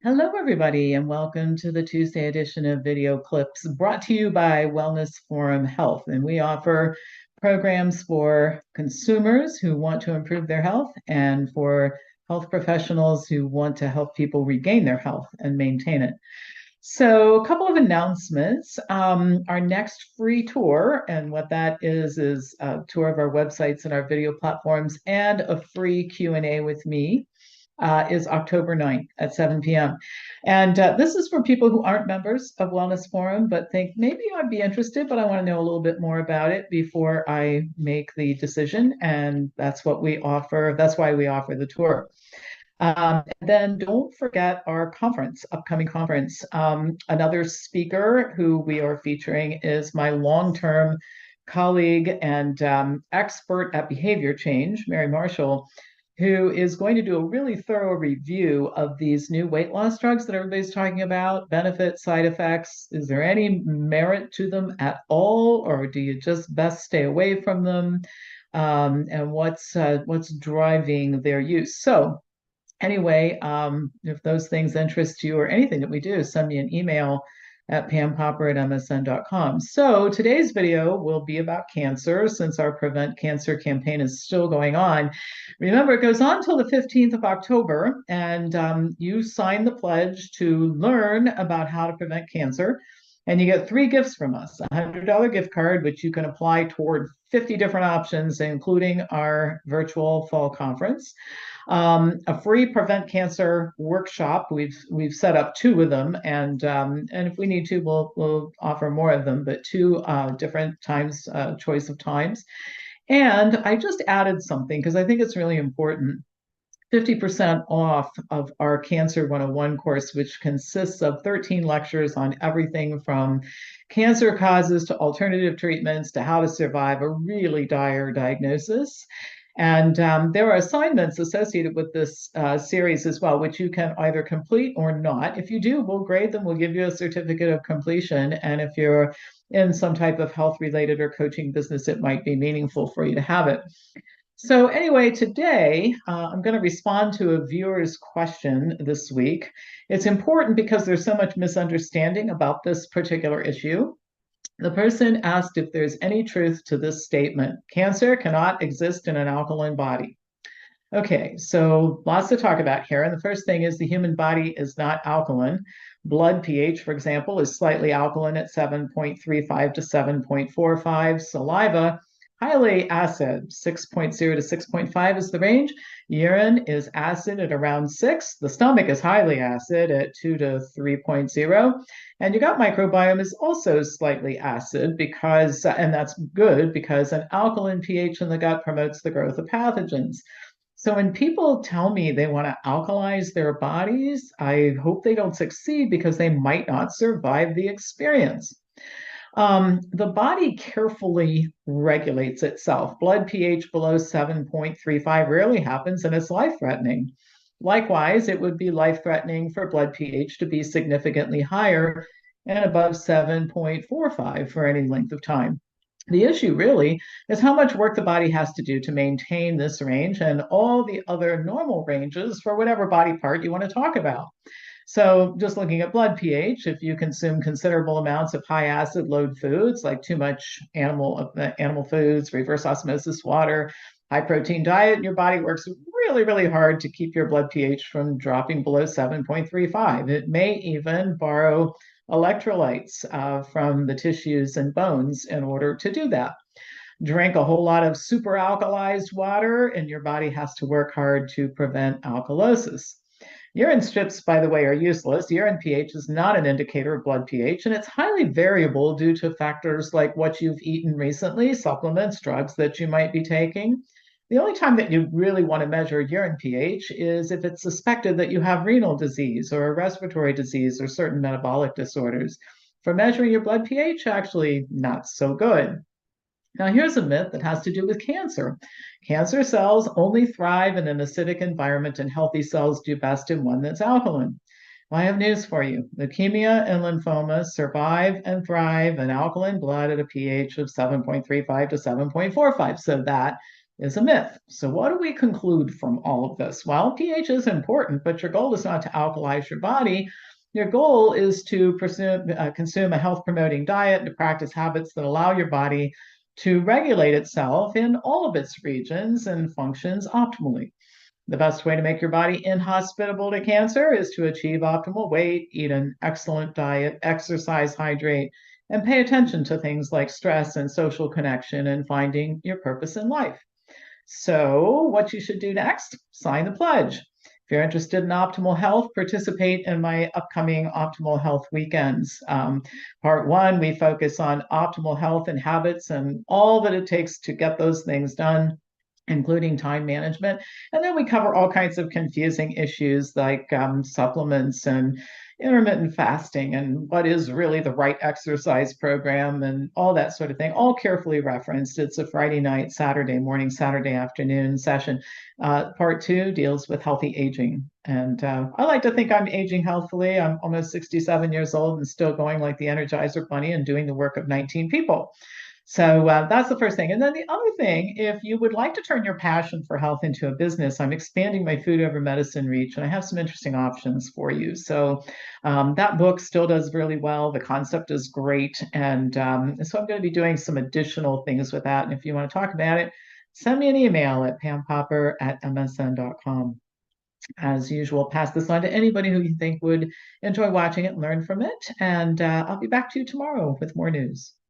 Hello, everybody, and welcome to the Tuesday edition of Video Clips brought to you by Wellness Forum Health. And we offer programs for consumers who want to improve their health and for health professionals who want to help people regain their health and maintain it. So, a couple of announcements. Our next free tour, and what that is a tour of our websites and our video platforms, and a free Q&A with me is October 9th at 7 p.m. And this is for people who aren't members of Wellness Forum, but think maybe I'd be interested, but I want to know a little bit more about it before I make the decision. And that's what we offer. That's why we offer the tour. And then don't forget our upcoming conference. Another speaker who we are featuring is my long-term colleague and expert at behavior change, Mary Marshall, who is going to do a really thorough review of these new weight loss drugs that everybody's talking about, benefits, side effects. Is there any merit to them at all, or do you just best stay away from them? And what's driving their use? So anyway, if those things interest you or anything that we do, send me an email at pampopper@msn.com. So today's video will be about cancer, since our Prevent Cancer campaign is still going on. Remember, it goes on till the 15th of October, and you sign the pledge to learn about how to prevent cancer. And you get 3 gifts from us: a $100 gift card, which you can apply toward 50 different options, including our virtual fall conference. A free Prevent Cancer workshop. We've set up 2 of them, and if we need to, we'll offer more of them, but 2 different times, choice of times. And I just added something because I think it's really important. 50% off of our Cancer 101 course, which consists of 13 lectures on everything from cancer causes to alternative treatments to how to survive a really dire diagnosis. And there are assignments associated with this series as well, which you can either complete or not. If you do, we'll grade them. We'll give you a certificate of completion. And if you're in some type of health-related or coaching business, it might be meaningful for you to have it. So anyway, today I'm going to respond to a viewer's question this week. It's important because there's so much misunderstanding about this particular issue. The person asked if there's any truth to this statement: cancer cannot exist in an alkaline body. Okay, so lots to talk about here. And the first thing is the human body is not alkaline. Blood pH, for example, is slightly alkaline at 7.35 to 7.45. Saliva, highly acid, 6.0 to 6.5 is the range. Urine is acid at around 6. The stomach is highly acid at 2 to 3.0. And your gut microbiome is also slightly acid because, and that's good because an alkaline pH in the gut promotes the growth of pathogens. So when people tell me they want to alkalize their bodies, I hope they don't succeed because they might not survive the experience. The body carefully regulates itself. Blood pH below 7.35 rarely happens, and it's life-threatening. Likewise, it would be life-threatening for blood pH to be significantly higher and above 7.45 for any length of time. The issue really is how much work the body has to do to maintain this range and all the other normal ranges for whatever body part you want to talk about. So just looking at blood pH, if you consume considerable amounts of high acid load foods, like too much animal foods, reverse osmosis water, high protein diet, your body works really, really hard to keep your blood pH from dropping below 7.35. It may even borrow electrolytes from the tissues and bones in order to do that. Drink a whole lot of super alkalized water, and your body has to work hard to prevent alkalosis. Urine strips, by the way, are useless. Urine pH is not an indicator of blood pH, and it's highly variable due to factors like what you've eaten recently, supplements, drugs that you might be taking. The only time that you really want to measure urine pH is if it's suspected that you have renal disease or a respiratory disease or certain metabolic disorders. For measuring your blood pH, actually not so good. Now, here's a myth that has to do with cancer. Cancer cells only thrive in an acidic environment, and healthy cells do best in one that's alkaline. Well, I have news for you. Leukemia and lymphoma survive and thrive in alkaline blood at a pH of 7.35 to 7.45. So that is a myth. So what do we conclude from all of this? Well, pH is important, but your goal is not to alkalize your body. Your goal is to consume a health promoting diet, to practice habits that allow your body to regulate itself in all of its regions and functions optimally. The best way to make your body inhospitable to cancer is to achieve optimal weight, eat an excellent diet, exercise, hydrate, and pay attention to things like stress and social connection and finding your purpose in life. So, what you should do next, sign the pledge. If you're interested in optimal health, participate in my upcoming optimal health weekends. Part one, we focus on optimal health and habits and all that it takes to get those things done, including time management. And then we cover all kinds of confusing issues like supplements and intermittent fasting and what is really the right exercise program and all that sort of thing, all carefully referenced. It's a Friday night, Saturday morning, Saturday afternoon session. Part two deals with healthy aging. And I like to think I'm aging healthily. I'm almost 67 years old and still going like the Energizer Bunny and doing the work of 19 people. So that's the first thing. And then the other thing, if you would like to turn your passion for health into a business, I'm expanding my food over medicine reach, and I have some interesting options for you. So that book still does really well. The concept is great. And so I'm going to be doing some additional things with that. And if you want to talk about it, send me an email at pampopper@msn.com. As usual, pass this on to anybody who you think would enjoy watching it and learn from it. And I'll be back to you tomorrow with more news.